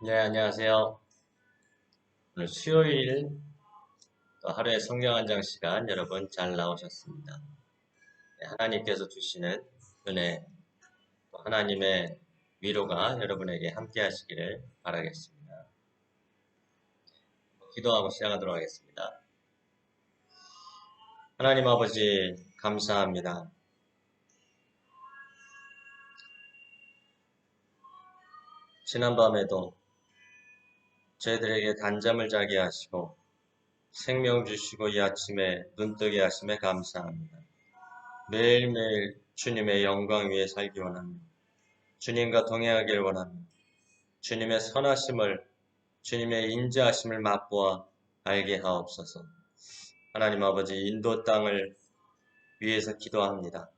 네, 안녕하세요. 오늘 수요일 또 하루의 성경 한 장 시간 여러분 잘 나오셨습니다. 네, 하나님께서 주시는 은혜, 또 하나님의 위로가 여러분에게 함께 하시기를 바라겠습니다. 기도하고 시작하도록 하겠습니다. 하나님 아버지 감사합니다. 지난밤에도 저희들에게 단잠을 자게 하시고 생명 주시고 이 아침에 눈뜨게 하심에 감사합니다. 매일매일 주님의 영광 위에 살기 원합니다. 주님과 동행하길 원합니다. 주님의 선하심을, 주님의 인자하심을 맛보아 알게 하옵소서. 하나님 아버지 인도 땅을 위해서 기도합니다.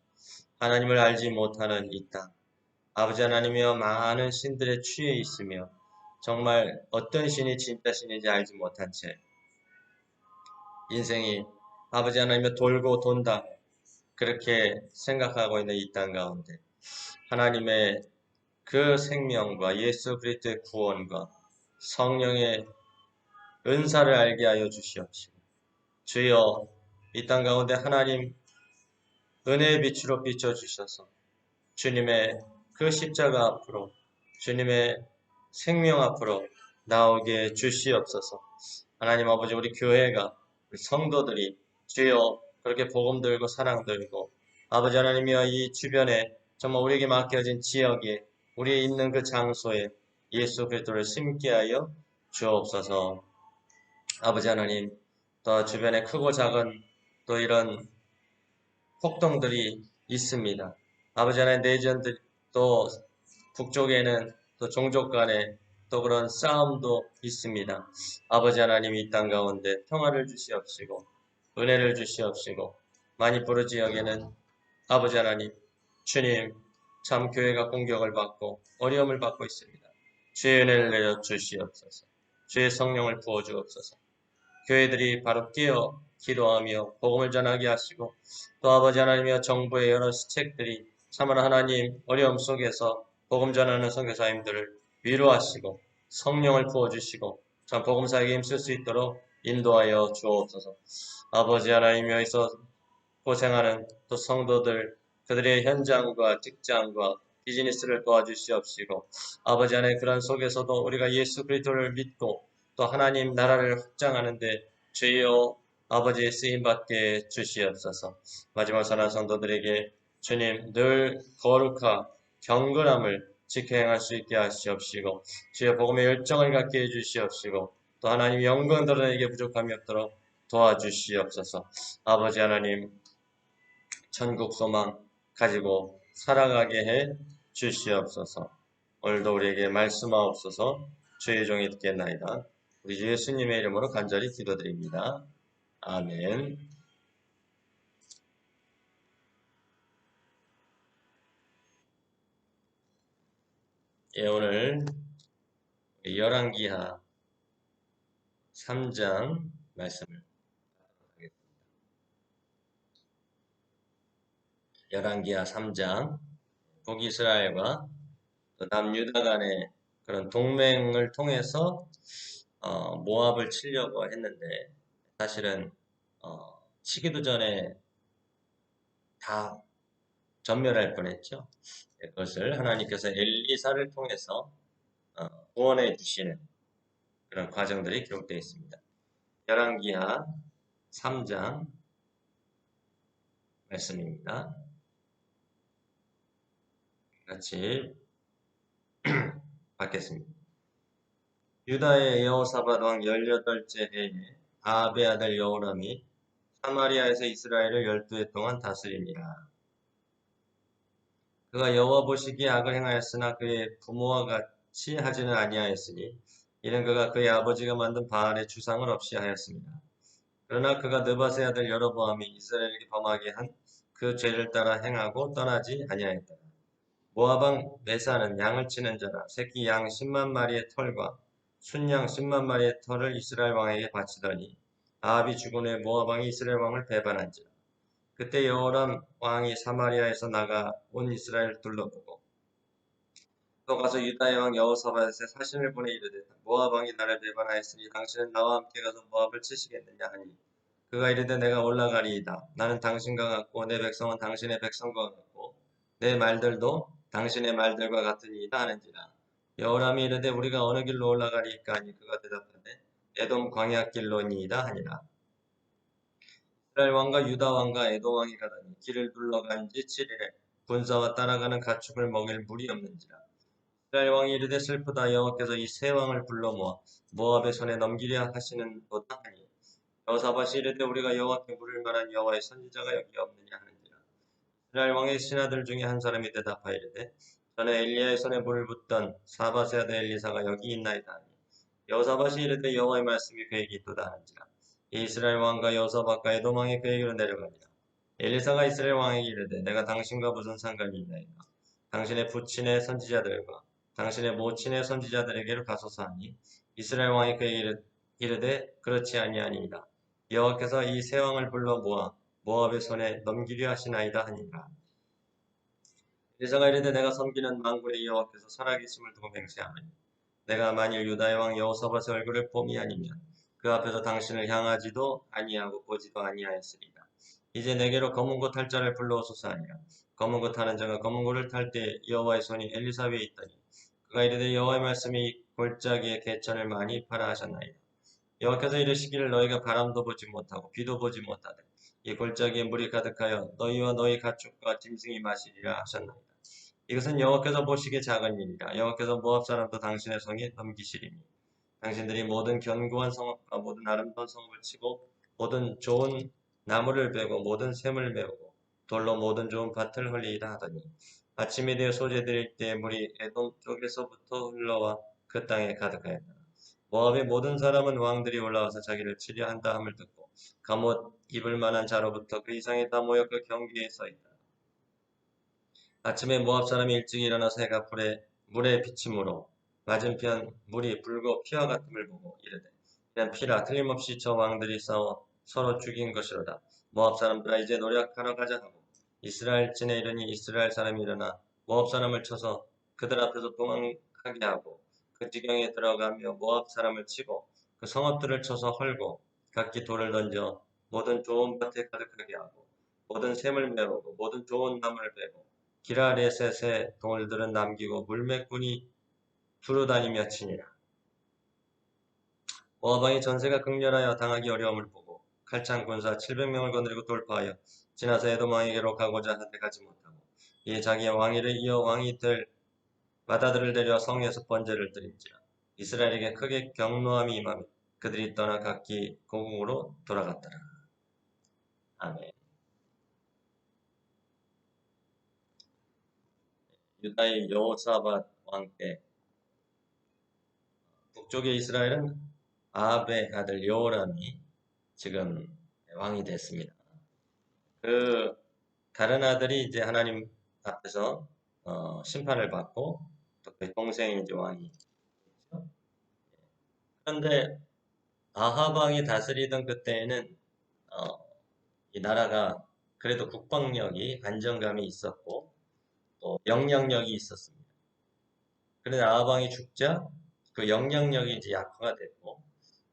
하나님을 알지 못하는 이 땅, 아버지 하나님이여 많은 신들의 취해 있으며 정말 어떤 신이 진짜 신인지 알지 못한 채 인생이 아버지 하나님의 돌고 돈다 그렇게 생각하고 있는 이 땅 가운데 하나님의 그 생명과 예수 그리스도의 구원과 성령의 은사를 알게 하여 주시옵시고 주여 이 땅 가운데 하나님 은혜의 빛으로 비춰주셔서 주님의 그 십자가 앞으로 주님의 생명 앞으로 나오게 주시옵소서. 하나님 아버지 우리 교회가 우리 성도들이 주여 그렇게 복음 들고 사랑 들고 아버지 하나님이여 이 주변에 정말 우리에게 맡겨진 지역에 우리 있는 그 장소에 예수 그리스도를 심게 하여 주옵소서. 아버지 하나님 또 주변에 크고 작은 또 이런 폭동들이 있습니다. 아버지 하나님 내전들 또 북쪽에는 또 종족 간에 또 그런 싸움도 있습니다. 아버지 하나님 이 땅 가운데 평화를 주시옵시고 은혜를 주시옵시고 마니푸르 지역에는 아버지 하나님 주님 참 교회가 공격을 받고 어려움을 받고 있습니다. 주의 은혜를 내려 주시옵소서. 주의 성령을 부어 주옵소서. 교회들이 바로 뛰어 기도하며 복음을 전하게 하시고 또 아버지 하나님이여 정부의 여러 시책들이 참으로 하나님 어려움 속에서 복음 전하는 선교사님들을 위로하시고 성령을 부어주시고 참 복음사에게 힘쓸 수 있도록 인도하여 주옵소서. 아버지 하나님여서 고생하는 또 성도들 그들의 현장과 직장과 비즈니스를 도와주시옵시고 아버지 하나님 그런 속에서도 우리가 예수 그리스도를 믿고 또 하나님 나라를 확장하는데 주여 아버지의 쓰임받게 주시옵소서. 마지막 사랑 성도들에게 주님 늘 거룩하 경건함을 지켜 행할 수 있게 하시옵시고 주여 복음의 열정을 갖게 해주시옵시고 또 하나님 영광 드러내게 부족함이 없도록 도와주시옵소서. 아버지 하나님 천국 소망 가지고 살아가게 해 주시옵소서. 오늘도 우리에게 말씀하옵소서. 주의 종이 듣겠나이다. 우리 주 예수님의 이름으로 간절히 기도드립니다. 아멘. 예, 오늘 열왕기하 3장 말씀을 하겠습니다. 열왕기하 3장 북이스라엘과 남유다 간의 그런 동맹을 통해서 모압을 치려고 했는데 사실은 치기도 전에 다 전멸할 뻔했죠. 그것을 하나님께서 엘리사를 통해서 구원해 주시는 그런 과정들이 기록되어 있습니다. 열왕기하 3장 말씀입니다. 같이 받겠습니다. 유다의 여호사밧 왕 18째 해에 아합의 아들 여호람이 사마리아에서 이스라엘을 12해 동안 다스리니라. 그가 여호와 보시기에 악을 행하였으나 그의 부모와 같이 하지는 아니하였으니 이는 그가 그의 아버지가 만든 바알의 주상을 없이 하였습니다. 그러나 그가 느밧의 아들 여로보암이 이스라엘에게 범하게 한 그 죄를 따라 행하고 떠나지 아니하였다. 모압 왕 메사는 양을 치는 자라 새끼 양 10만 마리의 털과 순양 10만 마리의 털을 이스라엘 왕에게 바치더니 아합이 죽은 후에 모압 왕이 이스라엘 왕을 배반한지라. 그때 여호람 왕이 사마리아에서 나가 온 이스라엘을 둘러보고 또 가서 유다의 왕 여호사밧에 사신을 보내 이르되 모압 왕이 나를 배반하였으니 당신은 나와 함께 가서 모압을 치시겠느냐 하니 그가 이르되 내가 올라가리이다. 나는 당신과 같고 내 백성은 당신의 백성과 같고 내 말들도 당신의 말들과 같으니이다 하는지라. 여호람이 이르되 우리가 어느 길로 올라가리이까 하니 그가 대답하되 에돔 광야길로니이다 하니라. 이스라엘 왕과 유다 왕과 에돔 왕이 가더니 길을 둘러간 지 7일에 군사와 따라가는 가축을 먹일 물이 없는지라. 이스라엘 왕이 이르되 슬프다. 여호와께서 이 세 왕을 불러 모아 모압의 손에 넘기려 하시는도다 하니 여호사밧이 이르되 우리가 여호와께 물을 만한 여호와의 선지자가 여기 없느냐 하는지라. 이스라엘 왕의 신하들 중에 한 사람이 대답하여 이르되 전에 엘리야의 손에 물을 붓던 사밧의 아들 엘리사가 여기 있나이다 하니 여호사밧이 이르되 여호와의 말씀이 그에게 있도다 하는지라. 이스라엘 왕과 여호사밧과 에돔 왕이 그에게로 내려가니라. 엘리사가 이스라엘 왕에게 이르되 내가 당신과 무슨 상관이 있나이까. 당신의 부친의 선지자들과 당신의 모친의 선지자들에게로 가소서 하니 이스라엘 왕이 그에게 이르되 그렇지 아니하니이다. 여호와께서 이 세 왕을 불러 모아 모압의 손에 넘기려 하시나이다 하니라. 엘리사가 이르되 내가 섬기는 만군의 여호와께서 살아계심을 두고 맹세하노니 내가 만일 유다의 왕 여호사밧의 얼굴을 봄이 아니면 그 앞에서 당신을 향하지도 아니하고 보지도 아니하였으리다. 이제 내게로 검은 고 탈 자를 불러오소서 하니라. 검은 고 타는 자가 검은 고를 탈 때 여호와의 손이 엘리사 위에 있더니 그가 이르되 여호와의 말씀이 골짜기에 개천을 많이 파라 하셨나이다. 여호와께서 이르시기를 너희가 바람도 보지 못하고 비도 보지 못하되 이 골짜기에 물이 가득하여 너희와 너희 가축과 짐승이 마시리라 하셨나이다. 이것은 여호와께서 보시기에 작은 일이라. 여호와께서 모압 사람도 당신의 성에 넘기시리니 당신들이 모든 견고한 성읍과 모든 아름다운 성읍을 치고 모든 좋은 나무를 베고 모든 샘을 메우고 돌로 모든 좋은 밭을 헐리이다 하더니 아침이 되어 소재드릴 때 물이 에돔 쪽에서부터 흘러와 그 땅에 가득하였다. 모압의 모든 사람은 왕들이 올라와서 자기를 치려 한다 함을 듣고 갑옷 입을 만한 자로부터 그 이상이 다 모여 그 경계에 서 있다. 아침에 모압 사람이 일찍 일어나서 해가 물에 비침으로 맞은편 물이 붉고 피와 같음을 보고 이르되 이는 피라 틀림없이 저 왕들이 싸워 서로 죽인 것이로다. 모압 사람들아 이제 노력하러 가자 하고 이스라엘 진에 이르니 이스라엘 사람이 일어나 모압 사람을 쳐서 그들 앞에서 도망하게 하고 그 지경에 들어가며 모압 사람을 치고 그 성읍들을 쳐서 헐고 각기 돌을 던져 모든 좋은 밭에 가득하게 하고 모든 샘을 메우고 모든 좋은 나무를 베고 기라레셋의 동물들은 남기고 물매꾼이 두루다니며 치니라. 모압 왕이 전세가 극렬하여 당하기 어려움을 보고 칼창 군사 700명을 거느리고 돌파하여 지나서 에돔 왕에게로 가고자 하되 가지 못하고 이에 자기의 왕위를 이어 왕이 될 마다들을 데려 성에서 번제를 드린지라. 이스라엘에게 크게 경노함이 임하며 그들이 떠나 각기 고궁으로 돌아갔더라. 아멘. 유다의 여호사밧 왕 때 북쪽의 이스라엘은 아합의 아들 여호람이 지금 왕이 됐습니다. 그 다른 아들이 이제 하나님 앞에서 심판을 받고 또 그 동생이 이제 왕이 됐죠. 그런데 아합 왕이 다스리던 그때에는 이 나라가 그래도 국방력이 안정감이 있었고 또 영향력이 있었습니다. 그런데 아합 왕이 죽자 그 영향력이 이제 약화가 됐고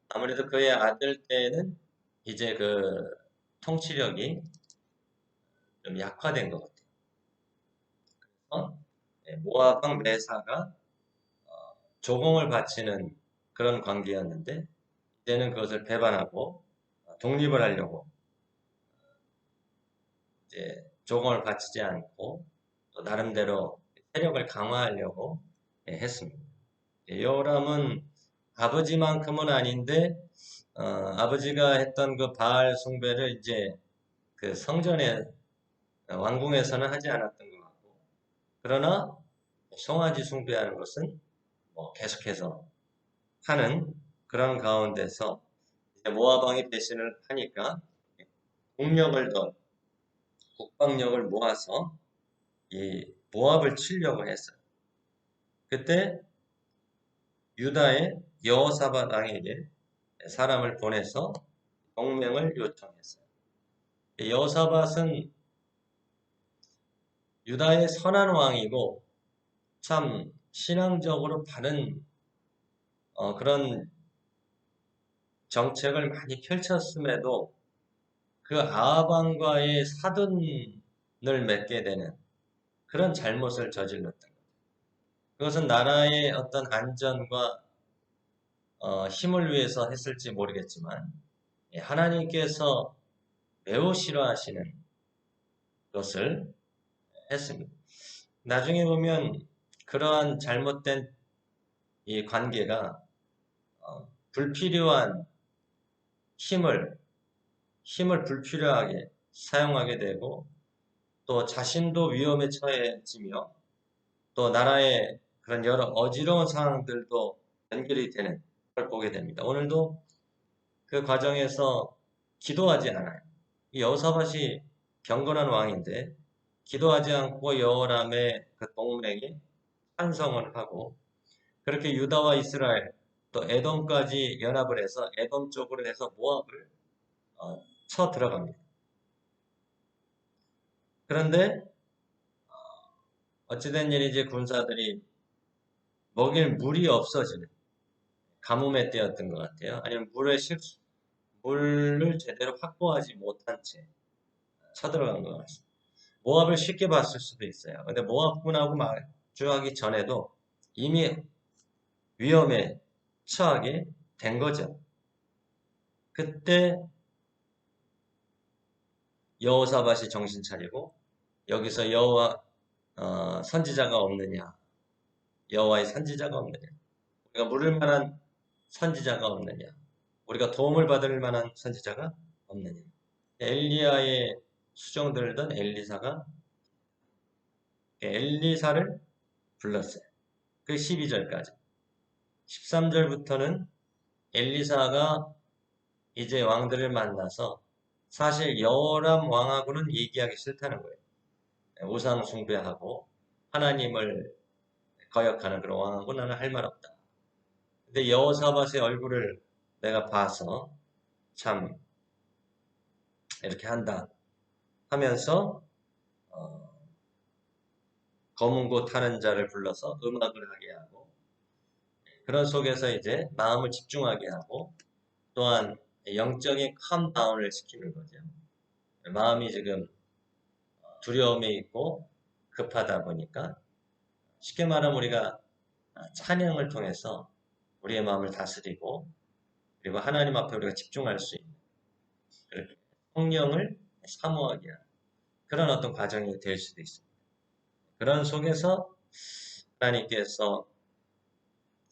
아무래도 그의 아들 때는 이제 그 통치력이 좀 약화된 것 같아요. 그래서 모압 왕 메사가 조공을 바치는 그런 관계였는데 이제는 그것을 배반하고 독립을 하려고 이제 조공을 바치지 않고 또 나름대로 세력을 강화하려고 했습니다. 여호람은 아버지만큼은 아닌데 아버지가 했던 그 바알 숭배를 이제 그 성전에 왕궁에서는 하지 않았던 것 같고 그러나 송아지 숭배하는 것은 뭐 계속해서 하는 그런 가운데서 모압 왕이 배신을 하니까 국력을 더 국방력을 모아서 이 모압을 치려고 했어요. 그때 유다의 여호사밧 왕에게 사람을 보내서 동맹을 요청했어요. 여호사밧은 유다의 선한 왕이고 참 신앙적으로 바른 그런 정책을 많이 펼쳤음에도 그 아합왕과의 사돈을 맺게 되는 그런 잘못을 저질렀던 거죠. 그것은 나라의 어떤 안전과 힘을 위해서 했을지 모르겠지만 하나님께서 매우 싫어하시는 것을 했습니다. 나중에 보면 그러한 잘못된 이 관계가 불필요한 힘을 불필요하게 사용하게 되고 또 자신도 위험에 처해지며 또 나라의 그런 여러 어지러운 상황들도 연결이 되는 걸 보게 됩니다. 오늘도 그 과정에서 기도하지 않아요. 이 여호사밧이 경건한 왕인데 기도하지 않고 여호람의 그 동맹에 찬성을 하고 그렇게 유다와 이스라엘 또 에돔까지 연합을 해서 에돔 쪽으로 해서 모압을 쳐 들어갑니다. 그런데 어찌된 일인지 군사들이 먹일 물이 없어지는 가뭄에 때였던 것 같아요. 아니면 물을 제대로 확보하지 못한 채 쳐들어간 것 같습니다. 모압을 쉽게 봤을 수도 있어요. 근데 모압군하고 마주하기 전에도 이미 위험에 처하게 된 거죠. 그때 여호사밧이 정신 차리고 여기서 여호와 선지자가 없느냐, 여호와의 선지자가 없느냐, 우리가 물을 만한 선지자가 없느냐, 우리가 도움을 받을 만한 선지자가 없느냐. 엘리야의 수종들던 엘리사가 엘리사를 불렀어요. 그 12절까지. 13절부터는 엘리사가 이제 왕들을 만나서 사실 여호람 왕하고는 얘기하기 싫다는 거예요. 우상 숭배하고 하나님을 거역하는 그런 왕하고 나는 할 말 없다. 근데 여호사밧의 얼굴을 내가 봐서 참 이렇게 한다 하면서 검은 고 타는 자를 불러서 음악을 하게 하고 그런 속에서 이제 마음을 집중하게 하고 또한 영적인 캄다운을 시키는 거죠. 마음이 지금 두려움에 있고 급하다 보니까 쉽게 말하면 우리가 찬양을 통해서 우리의 마음을 다스리고 그리고 하나님 앞에 우리가 집중할 수 있는 그렇게 성령을 사모하게 하는 그런 어떤 과정이 될 수도 있습니다. 그런 속에서 하나님께서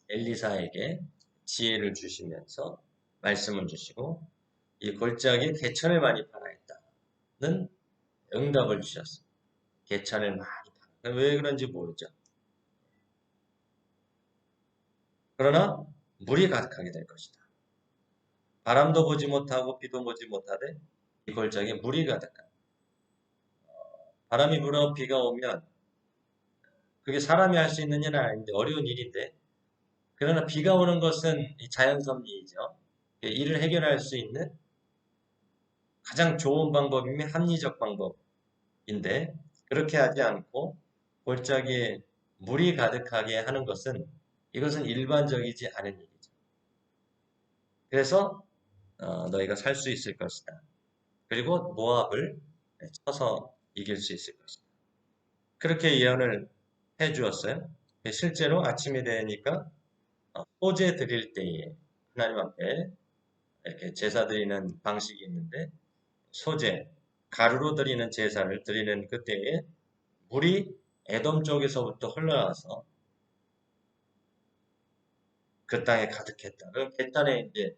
엘리사에게 지혜를 주시면서 말씀을 주시고 이 골짜기에 개천을 많이 팔아했다는 응답을 주셨습니다. 개천을 많이 팔아. 왜 그런지 모르죠. 그러나 물이 가득하게 될 것이다. 바람도 보지 못하고 비도 보지 못하되 이 골짜기에 물이 가득하다. 바람이 불어 비가 오면 그게 사람이 할 수 있는 일은 아닌데 어려운 일인데 그러나 비가 오는 것은 자연섭리이죠. 일을 해결할 수 있는 가장 좋은 방법이면 합리적 방법인데 그렇게 하지 않고 골짜기에 물이 가득하게 하는 것은 이것은 일반적이지 않은 일이죠. 그래서 너희가 살 수 있을 것이다. 그리고 모압을 쳐서 이길 수 있을 것이다. 그렇게 예언을 해 주었어요. 실제로 아침이 되니까 소제 드릴 때에 하나님 앞에 이렇게 제사 드리는 방식이 있는데 소제, 가루로 드리는 제사를 드리는 그때에 물이 에돔 쪽에서부터 흘러나와서 그 땅에 가득했다. 그럼 겟단에 이제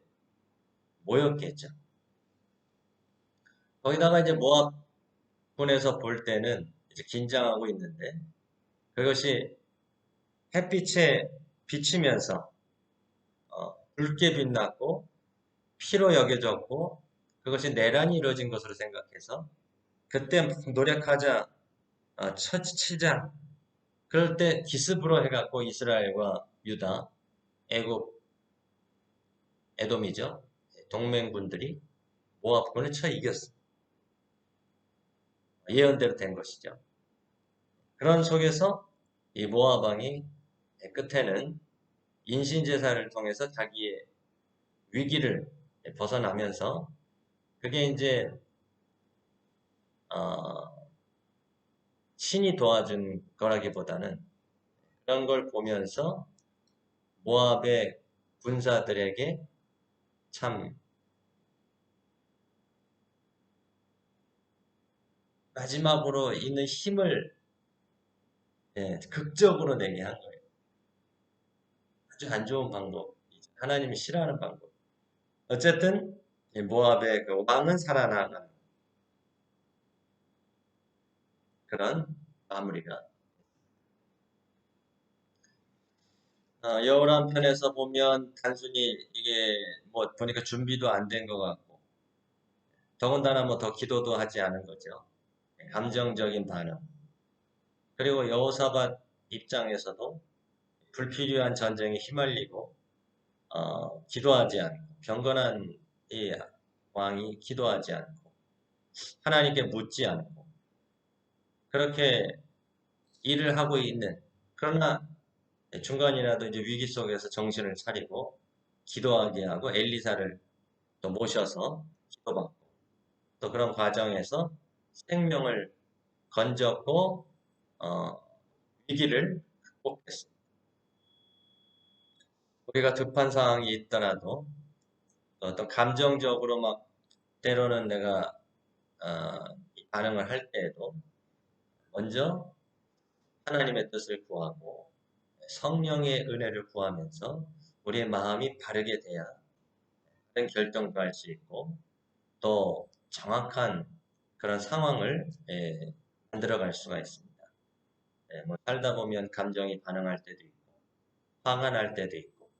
모였겠죠. 거기다가 이제 모압군에서 볼 때는 이제 긴장하고 있는데 그것이 햇빛에 비치면서 붉게 빛났고 피로 여겨졌고 그것이 내란이 이루어진 것으로 생각해서 그때 노력하자 치자 그럴 때 기습으로 해갖고 이스라엘과 유다, 애굽, 에돔이죠. 동맹군들이 모압군을 쳐 이겼습니다. 예언대로 된 것이죠. 그런 속에서 이 모압 왕이 끝에는 인신제사를 통해서 자기의 위기를 벗어나면서 그게 이제 신이 도와준 거라기보다는 그런 걸 보면서 모압의 군사들에게 참 마지막으로 있는 힘을 극적으로 내게 한 거예요. 아주 안 좋은 방법, 하나님이 싫어하는 방법. 어쨌든 모압의 그 왕은 살아나가는 그런 마무리가. 여호람 편에서 보면 단순히 이게 뭐 보니까 준비도 안 된 것 같고 더군다나 뭐 더 기도도 하지 않은 거죠. 감정적인 반응. 그리고 여호사밧 입장에서도 불필요한 전쟁에 휘말리고 기도하지 않고 경건한 이 왕이 기도하지 않고 하나님께 묻지 않고 그렇게 일을 하고 있는 그러나 중간이라도 이제 위기 속에서 정신을 차리고 기도하게 하고 엘리사를 또 모셔서 기도받고 또 그런 과정에서 생명을 건졌고 어, 위기를 극복했습니다. 우리가 급한 상황이 있더라도 어떤 감정적으로 막 때로는 내가 반응을 할 때에도 먼저 하나님의 뜻을 구하고 성령의 은혜를 구하면서 우리의 마음이 바르게 돼야 그런 결정도 할 수 있고 또 정확한 그런 상황을 만들어갈 수가 있습니다. 뭐 살다 보면 감정이 반응할 때도 있고 화가 날 때도 있고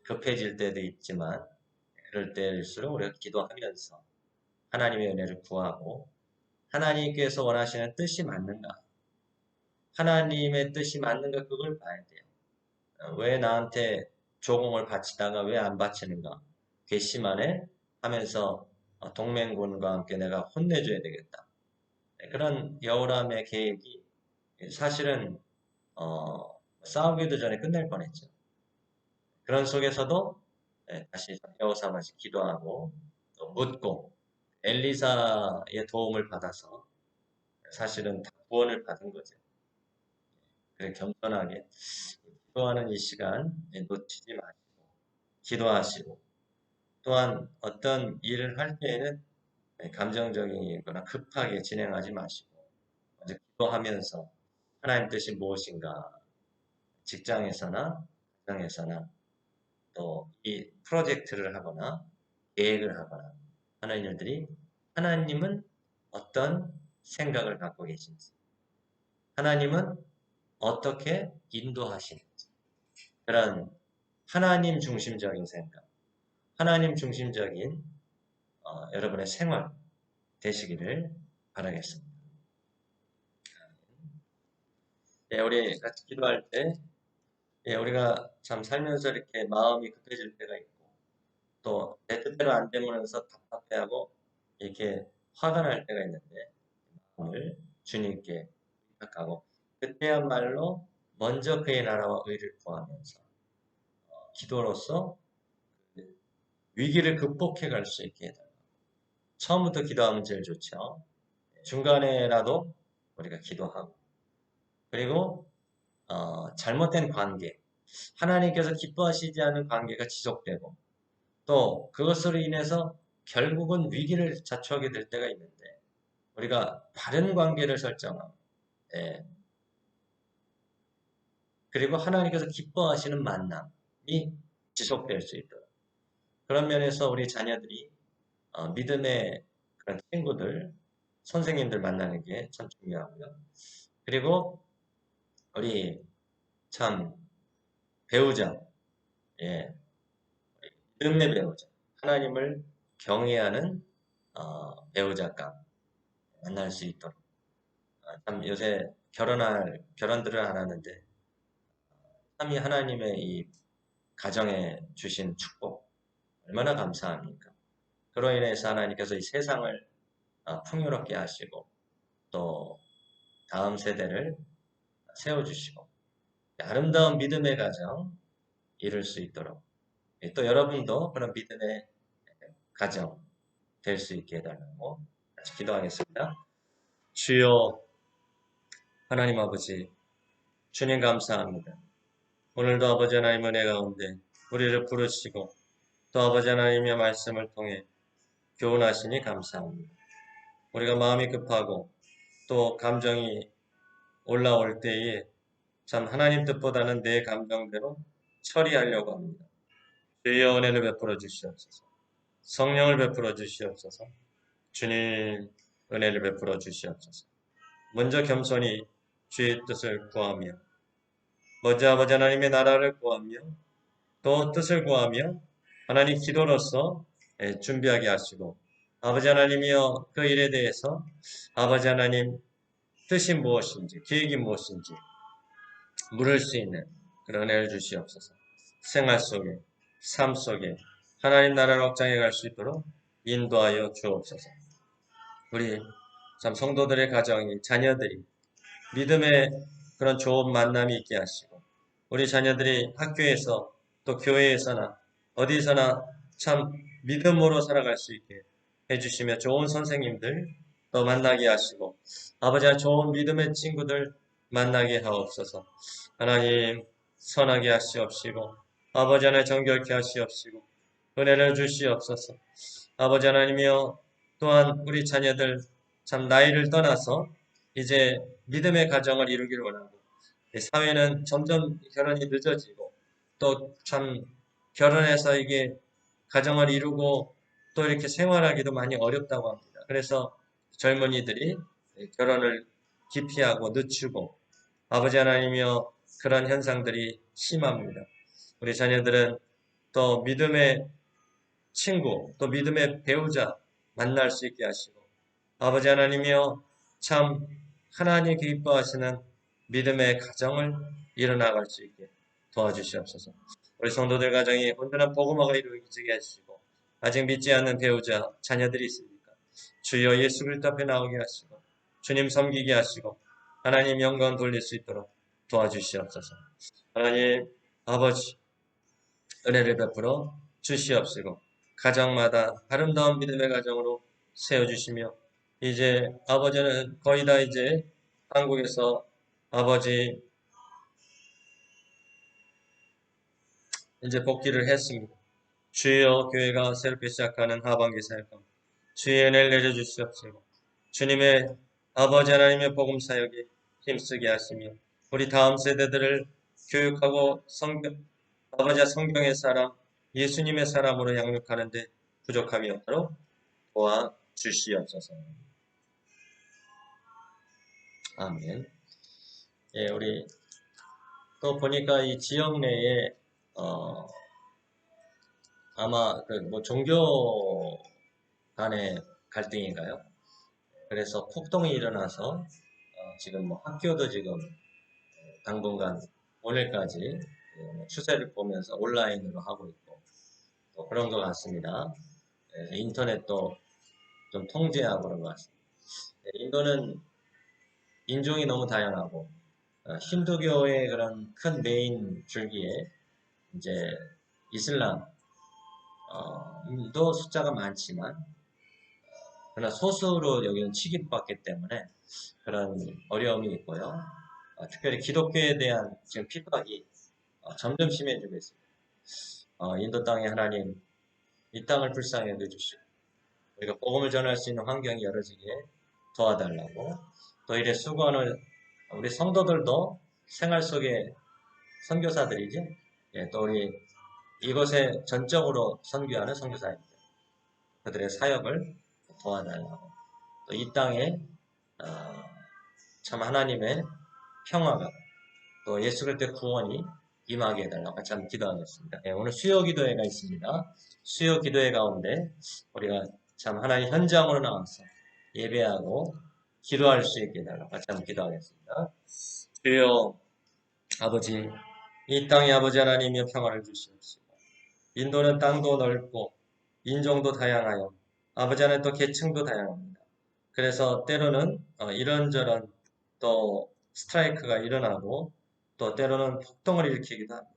급해질 때도 있지만 그럴 때일수록 우리가 기도하면서 하나님의 은혜를 구하고 하나님께서 원하시는 뜻이 맞는가? 하나님의 뜻이 맞는가? 그걸 봐야 돼요. 왜 나한테 조공을 바치다가 왜 안 바치는가? 괘씸하네? 하면서 동맹군과 함께 내가 혼내줘야 되겠다. 그런 여호람의 계획이 사실은 싸우기도 전에 끝날 뻔했죠. 그런 속에서도 다시 여호사밧이 기도하고 또 묻고 엘리사의 도움을 받아서 사실은 다 구원을 받은 거죠. 그래 겸손하게 기도하는 이 시간 놓치지 마시고 기도하시고 또한 어떤 일을 할 때에는 감정적이거나 급하게 진행하지 마시고 먼저 기도하면서 하나님 뜻이 무엇인가 직장에서나 가정에서나 또 이 프로젝트를 하거나 계획을 하거나 하는 일들이 하나님은 어떤 생각을 갖고 계신지 하나님은 어떻게 인도하시는지 그런 하나님 중심적인 생각 하나님 중심적인 여러분의 생활 되시기를 바라겠습니다. 예, 우리 같이 기도할 때 예, 우리가 참 살면서 이렇게 마음이 급해질 때가 있고 또 내 뜻대로 안 되면서 답답해하고 이렇게 화가 날 때가 있는데 마음을 주님께 부탁하고 그때야말로 먼저 그의 나라와 의를 구하면서 기도로서 위기를 극복해 갈 수 있게 해달라. 처음부터 기도하면 제일 좋죠. 중간에라도 우리가 기도하고 그리고 잘못된 관계 하나님께서 기뻐하시지 않은 관계가 지속되고 또 그것으로 인해서 결국은 위기를 자초하게 될 때가 있는데 우리가 바른 관계를 설정하고 예. 그리고 하나님께서 기뻐하시는 만남이 지속될 수 있도록 그런 면에서 우리 자녀들이 믿음의 그런 친구들, 선생님들 만나는 게 참 중요하고요. 그리고 우리 참 배우자, 예, 믿음의 배우자, 하나님을 경외하는 배우자감 만날 수 있도록. 참 요새 결혼들을 안 하는데 참이 하나님의 이 가정에 주신 축복 얼마나 감사합니까? 그로 인해서 하나님께서 이 세상을 풍요롭게 하시고 또 다음 세대를 세워주시고 아름다운 믿음의 가정 이룰 수 있도록 또 여러분도 그런 믿음의 가정 될 수 있게 해달라고 다시 기도하겠습니다. 주여 하나님 아버지 주님 감사합니다. 오늘도 아버지 하나님 은혜 가운데 우리를 부르시고 또 아버지 하나님의 말씀을 통해 교훈하시니 감사합니다. 우리가 마음이 급하고 또 감정이 올라올 때에 참 하나님 뜻보다는 내 감정대로 처리하려고 합니다. 주여 은혜를 베풀어 주시옵소서. 성령을 베풀어 주시옵소서. 주님 은혜를 베풀어 주시옵소서. 먼저 겸손히 주의 뜻을 구하며 먼저 아버지 하나님의 나라를 구하며 또 뜻을 구하며 하나님 기도로서 준비하게 하시고 아버지 하나님이여 그 일에 대해서 아버지 하나님 뜻이 무엇인지 계획이 무엇인지 물을 수 있는 그런 은혜를 주시옵소서. 생활 속에 삶 속에 하나님 나라를 확장해 갈 수 있도록 인도하여 주옵소서. 우리 참 성도들의 가정이 자녀들이 믿음의 그런 좋은 만남이 있게 하시고 우리 자녀들이 학교에서 또 교회에서나 어디서나 참 믿음으로 살아갈 수 있게 해주시며 좋은 선생님들 또 만나게 하시고 아버지와 좋은 믿음의 친구들 만나게 하옵소서. 하나님 선하게 하시옵시고 아버지 하나님 정결케 하시옵시고 은혜를 주시옵소서. 아버지 하나님이여 또한 우리 자녀들 참 나이를 떠나서 이제 믿음의 가정을 이루기를 원하고 사회는 점점 결혼이 늦어지고 또 참 결혼해서 이게 가정을 이루고 또 이렇게 생활하기도 많이 어렵다고 합니다. 그래서 젊은이들이 결혼을 기피하고 늦추고 아버지 하나님이여 그런 현상들이 심합니다. 우리 자녀들은 또 믿음의 친구 또 믿음의 배우자 만날 수 있게 하시고 아버지 하나님이여 참 하나님 기뻐하시는 믿음의 가정을 이뤄나갈 수 있게 도와주시옵소서. 우리 성도들 가정이 온전한 복음화가 이루어지게 하시고 아직 믿지 않는 배우자 자녀들이 있습니까? 주여 예수 그리스도 앞에 나오게 하시고 주님 섬기게 하시고 하나님 영광 돌릴 수 있도록 도와주시옵소서. 하나님 아버지 은혜를 베풀어 주시옵시고 가정마다 아름다운 믿음의 가정으로 세워주시며 이제 아버지는 거의 다 이제 한국에서 아버지 이제 복귀를 했습니다. 주여 교회가 새롭게 시작하는 하반기 사역감 주의 은혜를 내려주시옵시고 주님의 아버지 하나님의 복음 사역에 힘쓰게 하시며 우리 다음 세대들을 교육하고 아버지와 성경의 사람 예수님의 사람으로 양육하는데 부족함이 없도록 도와주시옵소서. 아멘. 예, 우리 또 보니까 이 지역 내에 아마 뭐 종교 간의 갈등인가요? 그래서 폭동이 일어나서 지금 뭐 학교도 지금 당분간 오늘까지 추세를 보면서 온라인으로 하고 있고 또 그런 것 같습니다. 인터넷도 좀 통제하고 그런 것 같습니다. 인도는 인종이 너무 다양하고 힌두교의 그런 큰 메인 줄기에 이제 이슬람도 숫자가 많지만 그러나 소수로 여기는 취급받기 때문에 그런 어려움이 있고요. 특별히 기독교에 대한 지금 핍박이 점점 심해지고 있습니다. 인도 땅에 하나님 이 땅을 불쌍히 여겨주시고 우리가 복음을 전할 수 있는 환경이 열어지게 도와달라고 또 이래 수고하는 우리 성도들도 생활 속에 선교사들이지 예, 또 우리 이곳에 전적으로 선교하는 선교사입니다. 그들의 사역을 도와달라고 또 이 땅에 참 하나님의 평화가 또 예수 그리스도의 구원이 임하게 해달라고 같이 한번 기도하겠습니다. 예, 오늘 수요 기도회가 있습니다. 수요 기도회 가운데 우리가 참 하나님 현장으로 나와서 예배하고 기도할 수 있게 해달라고 같이 한번 기도하겠습니다. 주여 아버지 이 땅에 아버지 하나님의 평화를 주시옵시고 인도는 땅도 넓고 인종도 다양하여 아버지 하나님 또 계층도 다양합니다. 그래서 때로는 이런저런 또 스트라이크가 일어나고 또 때로는 폭동을 일으키기도 합니다.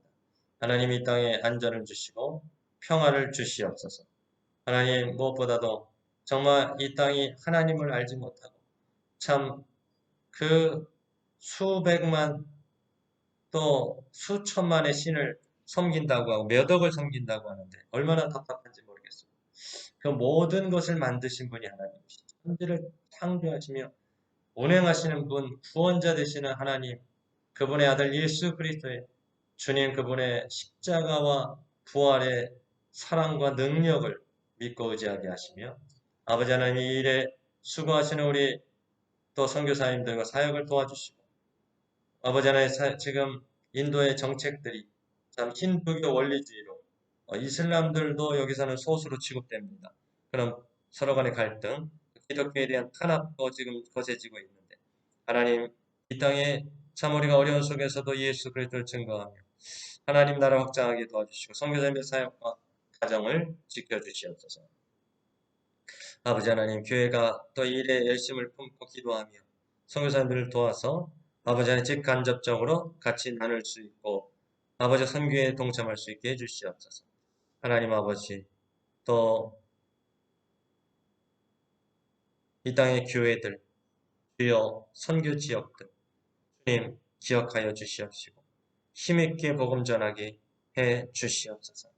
하나님 이 땅에 안전을 주시고 평화를 주시옵소서. 하나님 무엇보다도 정말 이 땅이 하나님을 알지 못하고 참 그 수백만 또 수천만의 신을 섬긴다고 하고 몇 억을 섬긴다고 하는데 얼마나 답답한지 모르겠습니다. 그 모든 것을 만드신 분이 하나님이시죠. 천지를 창조하시며 운행하시는 분, 구원자 되시는 하나님, 그분의 아들 예수 그리스도의 주님 그분의 십자가와 부활의 사랑과 능력을 믿고 의지하게 하시며 아버지 하나님 이 일에 수고하시는 우리 또 선교사님들과 사역을 도와주시고 아버지 하나님 지금 인도의 정책들이 참 힌두교 원리주의로 이슬람들도 여기서는 소수로 취급됩니다. 그럼 서로 간의 갈등, 기독교에 대한 탄압도 지금 거세지고 있는데 하나님 이 땅에 참 우리가 어려운 속에서도 예수 그리스도를 증거하며 하나님 나라 확장하게 도와주시고 선교사님의 사역과 가정을 지켜주시옵소서. 아버지 하나님 교회가 또 일에 열심을 품고 기도하며 선교사님들을 도와서 아버지 하나님 직간접적으로 같이 나눌 수 있고 아버지 선교에 동참할 수 있게 해주시옵소서. 하나님 아버지 또 이 땅의 교회들 주여 선교 지역들 주님 기억하여 주시옵시고 힘있게 복음 전하게 해 주시옵소서.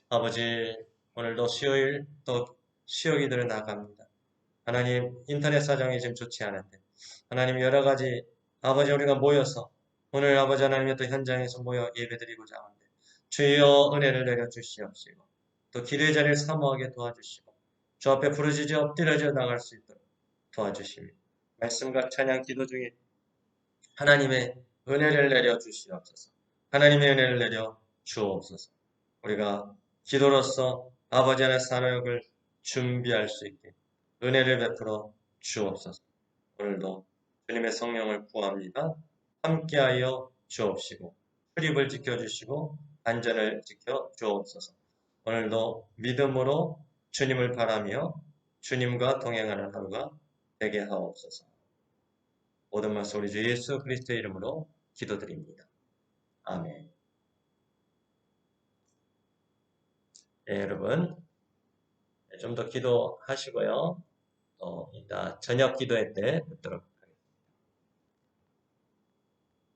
아버지 오늘도 수요일 또 수요기들을 나갑니다. 하나님 인터넷 사정이 지금 좋지 않은데 하나님 여러 가지 아버지 우리가 모여서 오늘 아버지 하나님의 또 현장에서 모여 예배드리고자 하는데 주여 은혜를 내려 주시옵시고 또 기도의 자리를 사모하게 도와주시고 주 앞에 부르짖어 엎드려져 나갈 수 있도록 도와주시며 말씀과 찬양 기도 중에 하나님의 은혜를 내려 주시옵소서. 하나님의 은혜를 내려 주옵소서. 우리가 기도로서 아버지 하나님의 사역을 준비할 수 있게 은혜를 베풀어 주옵소서. 오늘도 주님의 성령을 구합니다. 함께하여 주옵시고 출입을 지켜주시고 안전을 지켜 주옵소서. 오늘도 믿음으로 주님을 바라며 주님과 동행하는 하루가 되게 하옵소서. 모든 말씀 우리 주 예수 그리스도의 이름으로 기도드립니다. 아멘. 네, 여러분 좀 더 기도하시고요. 이따 저녁 기도회 때 뵙도록